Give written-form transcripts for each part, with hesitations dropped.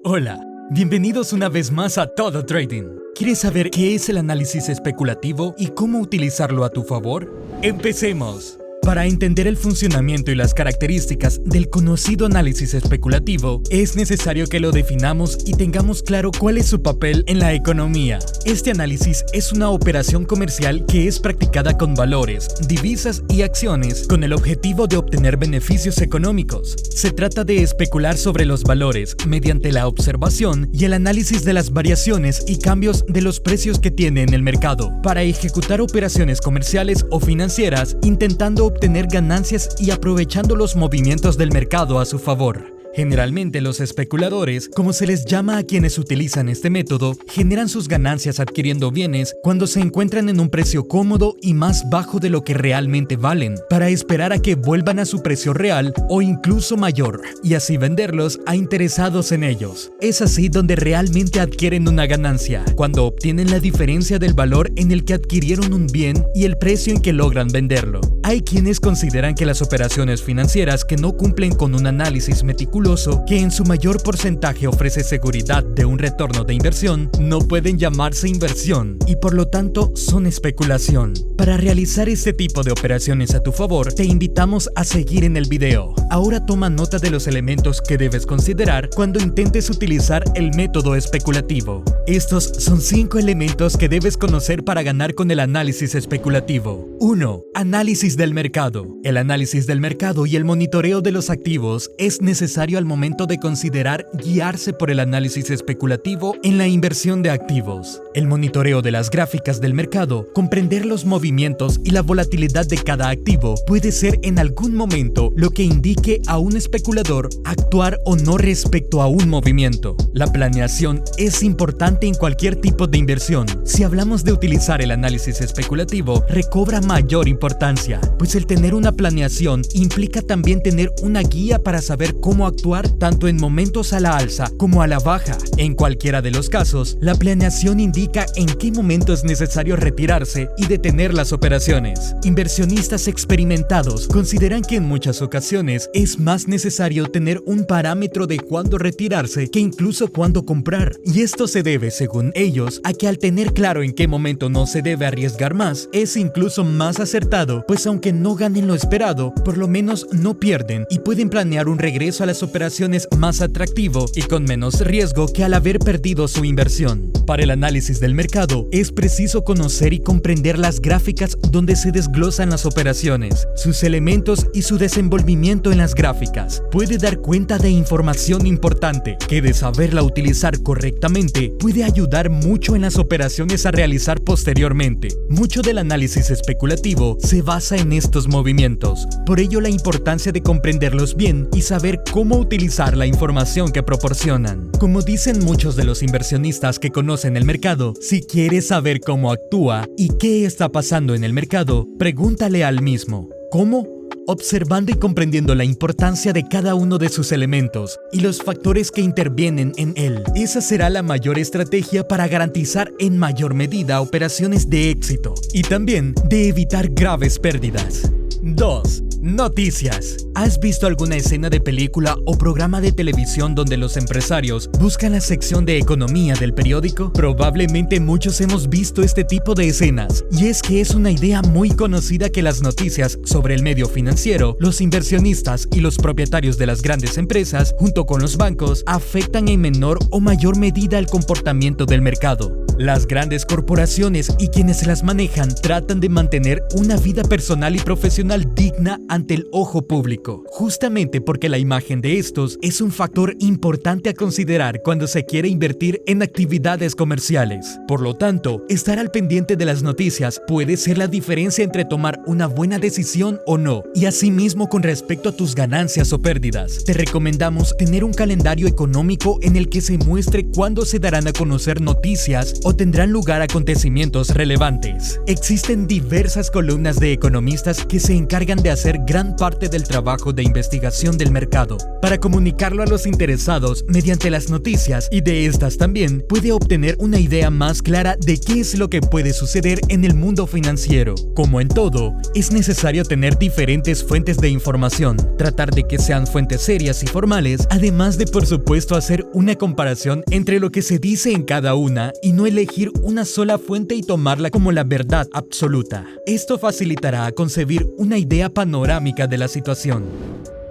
Hola, bienvenidos una vez más a Todo Trading. ¿Quieres saber qué es el análisis especulativo y cómo utilizarlo a tu favor? ¡Empecemos! Para entender el funcionamiento y las características del conocido análisis especulativo, es necesario que lo definamos y tengamos claro cuál es su papel en la economía. Este análisis es una operación comercial que es practicada con valores, divisas y acciones con el objetivo de obtener beneficios económicos. Se trata de especular sobre los valores mediante la observación y el análisis de las variaciones y cambios de los precios que tiene en el mercado, para ejecutar operaciones comerciales o financieras intentando obtener ganancias y aprovechando los movimientos del mercado a su favor. Generalmente los especuladores, como se les llama a quienes utilizan este método, generan sus ganancias adquiriendo bienes cuando se encuentran en un precio cómodo y más bajo de lo que realmente valen, para esperar a que vuelvan a su precio real o incluso mayor, y así venderlos a interesados en ellos. Es así donde realmente adquieren una ganancia, cuando obtienen la diferencia del valor en el que adquirieron un bien y el precio en que logran venderlo. Hay quienes consideran que las operaciones financieras que no cumplen con un análisis meticuloso, que en su mayor porcentaje ofrece seguridad de un retorno de inversión, no pueden llamarse inversión y por lo tanto son especulación. Para realizar este tipo de operaciones a tu favor, te invitamos a seguir en el video. Ahora toma nota de los elementos que debes considerar cuando intentes utilizar el método especulativo. Estos son 5 elementos que debes conocer para ganar con el análisis especulativo. 1. Análisis del mercado. El análisis del mercado y el monitoreo de los activos es necesario al momento de considerar guiarse por el análisis especulativo en la inversión de activos. El monitoreo de las gráficas del mercado, comprender los movimientos y la volatilidad de cada activo puede ser en algún momento lo que indique a un especulador actuar o no respecto a un movimiento. La planeación es importante en cualquier tipo de inversión. Si hablamos de utilizar el análisis especulativo, recobra mayor importancia, pues el tener una planeación implica también tener una guía para saber cómo actuar tanto en momentos a la alza como a la baja. En cualquiera de los casos, la planeación indica en qué momento es necesario retirarse y detener las operaciones. Inversionistas experimentados consideran que en muchas ocasiones es más necesario tener un parámetro de cuándo retirarse que incluso cuándo comprar. Y esto se debe, según ellos, a que al tener claro en qué momento no se debe arriesgar más, es incluso más acertado, pues aunque no ganen lo esperado, por lo menos no pierden y pueden planear un regreso a las operaciones más atractivo y con menos riesgo que al haber perdido su inversión. Para el análisis del mercado, es preciso conocer y comprender las gráficas donde se desglosan las operaciones, sus elementos y su desenvolvimiento en las gráficas. Puede dar cuenta de información importante que, de saberla utilizar correctamente, puede ayudar mucho en las operaciones a realizar posteriormente. Mucho del análisis especulativo se basa en estos movimientos, por ello la importancia de comprenderlos bien y saber cómo utilizar la información que proporcionan. Como dicen muchos de los inversionistas que conocen el mercado, si quieres saber cómo actúa y qué está pasando en el mercado, pregúntale al mismo. ¿Cómo? Observando y comprendiendo la importancia de cada uno de sus elementos y los factores que intervienen en él. Esa será la mayor estrategia para garantizar en mayor medida operaciones de éxito y también de evitar graves pérdidas. 2. Noticias. ¿Has visto alguna escena de película o programa de televisión donde los empresarios buscan la sección de economía del periódico? Probablemente muchos hemos visto este tipo de escenas, y es que es una idea muy conocida que las noticias sobre el medio financiero, los inversionistas y los propietarios de las grandes empresas, junto con los bancos, afectan en menor o mayor medida el comportamiento del mercado. Las grandes corporaciones y quienes las manejan tratan de mantener una vida personal y profesional digna ante el ojo público, justamente porque la imagen de estos es un factor importante a considerar cuando se quiere invertir en actividades comerciales. Por lo tanto, estar al pendiente de las noticias puede ser la diferencia entre tomar una buena decisión o no, y asimismo con respecto a tus ganancias o pérdidas. Te recomendamos tener un calendario económico en el que se muestre cuándo se darán a conocer noticias o o tendrán lugar acontecimientos relevantes. Existen diversas columnas de economistas que se encargan de hacer gran parte del trabajo de investigación del mercado, para comunicarlo a los interesados mediante las noticias, y de estas también puede obtener una idea más clara de qué es lo que puede suceder en el mundo financiero. Como en todo, es necesario tener diferentes fuentes de información, tratar de que sean fuentes serias y formales, además de por supuesto hacer una comparación entre lo que se dice en cada una y no elegir una sola fuente y tomarla como la verdad absoluta. Esto facilitará concebir una idea panorámica de la situación.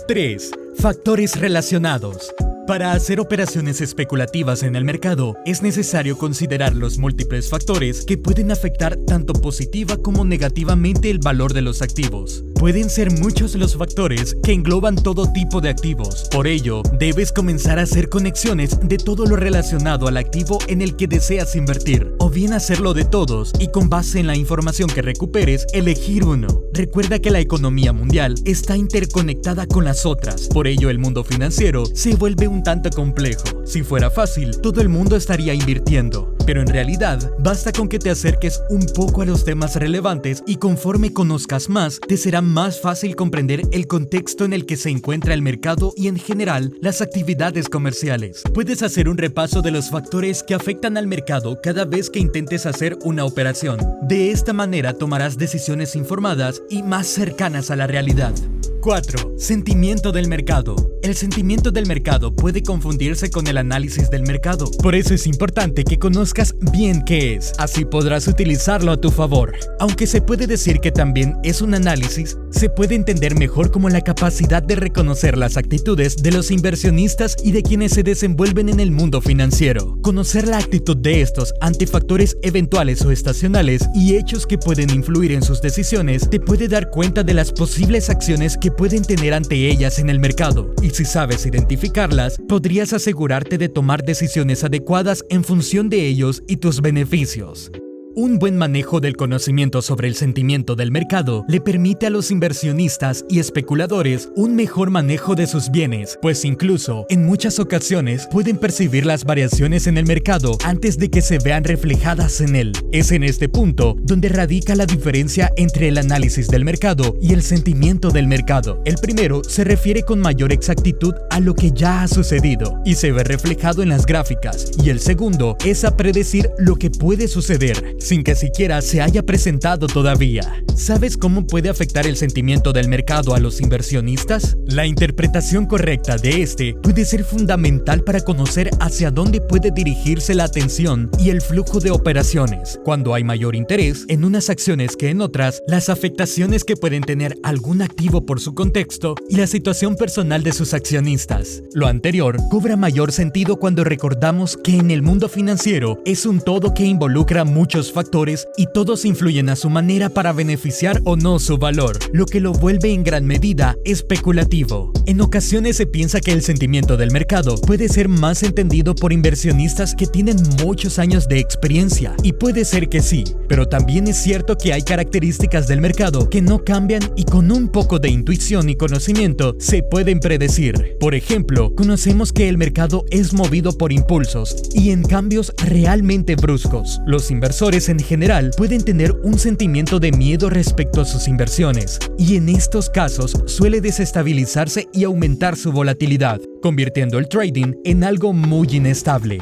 3. Factores relacionados. Para hacer operaciones especulativas en el mercado, es necesario considerar los múltiples factores que pueden afectar tanto positiva como negativamente el valor de los activos. Pueden ser muchos los factores que engloban todo tipo de activos. Por ello, debes comenzar a hacer conexiones de todo lo relacionado al activo en el que deseas invertir, o bien hacerlo de todos y con base en la información que recuperes, elegir uno. Recuerda que la economía mundial está interconectada con las otras, por ello el mundo financiero se vuelve un tanto complejo. Si fuera fácil, todo el mundo estaría invirtiendo, pero en realidad basta con que te acerques un poco a los temas relevantes y conforme conozcas más, te será más fácil comprender el contexto en el que se encuentra el mercado y en general las actividades comerciales. Puedes hacer un repaso de los factores que afectan al mercado cada vez que intentes hacer una operación. De esta manera tomarás decisiones informadas y más cercanas a la realidad. 4. Sentimiento del mercado. El sentimiento del mercado puede confundirse con el análisis del mercado. Por eso es importante que conozcas bien qué es. Así podrás utilizarlo a tu favor. Aunque se puede decir que también es un análisis, se puede entender mejor como la capacidad de reconocer las actitudes de los inversionistas y de quienes se desenvuelven en el mundo financiero. Conocer la actitud de estos ante factores eventuales o estacionales y hechos que pueden influir en sus decisiones te puede dar cuenta de las posibles acciones que pueden tener ante ellas en el mercado, y si sabes identificarlas, podrías asegurarte de tomar decisiones adecuadas en función de ellos y tus beneficios. Un buen manejo del conocimiento sobre el sentimiento del mercado le permite a los inversionistas y especuladores un mejor manejo de sus bienes, pues incluso en muchas ocasiones pueden percibir las variaciones en el mercado antes de que se vean reflejadas en él. Es en este punto donde radica la diferencia entre el análisis del mercado y el sentimiento del mercado. El primero se refiere con mayor exactitud a lo que ya ha sucedido y se ve reflejado en las gráficas, y el segundo es a predecir lo que puede suceder sin que siquiera se haya presentado todavía. ¿Sabes cómo puede afectar el sentimiento del mercado a los inversionistas? La interpretación correcta de este puede ser fundamental para conocer hacia dónde puede dirigirse la atención y el flujo de operaciones. Cuando hay mayor interés en unas acciones que en otras, las afectaciones que pueden tener algún activo por su contexto y la situación personal de sus accionistas. Lo anterior cobra mayor sentido cuando recordamos que en el mundo financiero es un todo que involucra muchos factores y todos influyen a su manera para beneficiar o no su valor, lo que lo vuelve en gran medida especulativo. En ocasiones se piensa que el sentimiento del mercado puede ser más entendido por inversionistas que tienen muchos años de experiencia, y puede ser que sí, pero también es cierto que hay características del mercado que no cambian y con un poco de intuición y conocimiento se pueden predecir. Por ejemplo, conocemos que el mercado es movido por impulsos y en cambios realmente bruscos. Los inversores en general pueden tener un sentimiento de miedo respecto a sus inversiones, y en estos casos suele desestabilizarse y aumentar su volatilidad, convirtiendo el trading en algo muy inestable.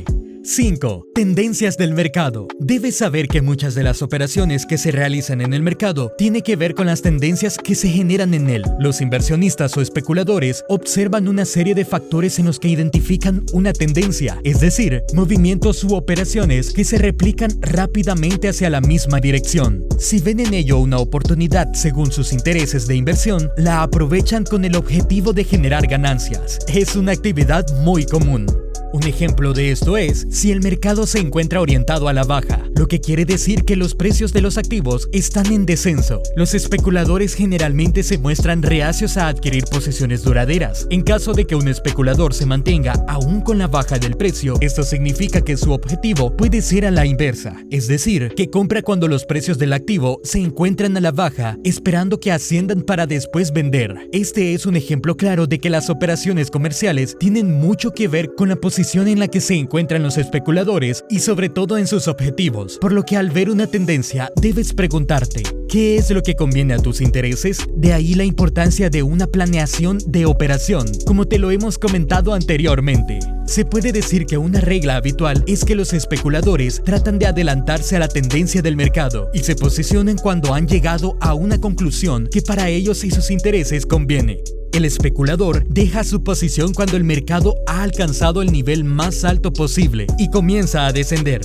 5. Tendencias del mercado. Debes saber que muchas de las operaciones que se realizan en el mercado tienen que ver con las tendencias que se generan en él. Los inversionistas o especuladores observan una serie de factores en los que identifican una tendencia, es decir, movimientos u operaciones que se replican rápidamente hacia la misma dirección. Si ven en ello una oportunidad según sus intereses de inversión, la aprovechan con el objetivo de generar ganancias. Es una actividad muy común. Un ejemplo de esto es si el mercado se encuentra orientado a la baja, lo que quiere decir que los precios de los activos están en descenso. Los especuladores generalmente se muestran reacios a adquirir posiciones duraderas. En caso de que un especulador se mantenga aún con la baja del precio, esto significa que su objetivo puede ser a la inversa, es decir, que compra cuando los precios del activo se encuentran a la baja, esperando que asciendan para después vender. Este es un ejemplo claro de que las operaciones comerciales tienen mucho que ver con la posibilidad posición en la que se encuentran los especuladores y sobre todo en sus objetivos, por lo que al ver una tendencia debes preguntarte, ¿qué es lo que conviene a tus intereses? De ahí la importancia de una planeación de operación, como te lo hemos comentado anteriormente. Se puede decir que una regla habitual es que los especuladores tratan de adelantarse a la tendencia del mercado y se posicionan cuando han llegado a una conclusión que para ellos y sus intereses conviene. El especulador deja su posición cuando el mercado ha alcanzado el nivel más alto posible y comienza a descender.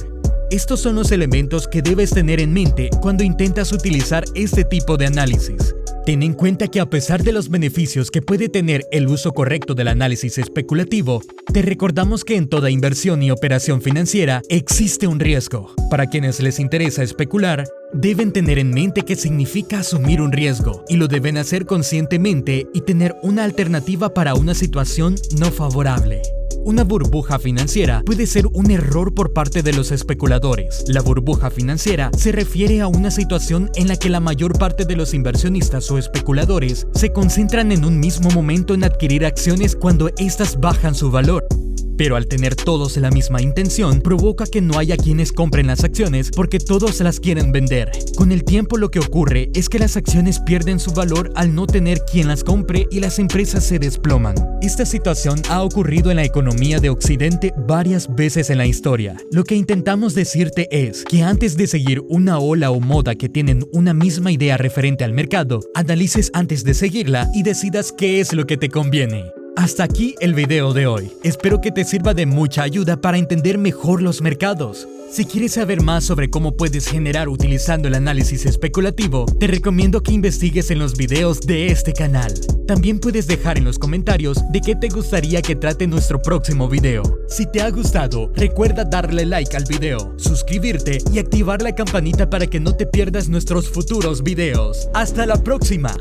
Estos son los elementos que debes tener en mente cuando intentas utilizar este tipo de análisis. Ten en cuenta que a pesar de los beneficios que puede tener el uso correcto del análisis especulativo, te recordamos que en toda inversión y operación financiera existe un riesgo. Para quienes les interesa especular, deben tener en mente que significa asumir un riesgo y lo deben hacer conscientemente y tener una alternativa para una situación no favorable. Una burbuja financiera puede ser un error por parte de los especuladores. La burbuja financiera se refiere a una situación en la que la mayor parte de los inversionistas o especuladores se concentran en un mismo momento en adquirir acciones cuando éstas bajan su valor. Pero al tener todos la misma intención, provoca que no haya quienes compren las acciones porque todos las quieren vender. Con el tiempo lo que ocurre es que las acciones pierden su valor al no tener quien las compre y las empresas se desploman. Esta situación ha ocurrido en la economía de Occidente varias veces en la historia. Lo que intentamos decirte es que antes de seguir una ola o moda que tienen una misma idea referente al mercado, analices antes de seguirla y decidas qué es lo que te conviene. Hasta aquí el video de hoy. Espero que te sirva de mucha ayuda para entender mejor los mercados. Si quieres saber más sobre cómo puedes generar utilizando el análisis especulativo, te recomiendo que investigues en los videos de este canal. También puedes dejar en los comentarios de qué te gustaría que trate nuestro próximo video. Si te ha gustado, recuerda darle like al video, suscribirte y activar la campanita para que no te pierdas nuestros futuros videos. ¡Hasta la próxima!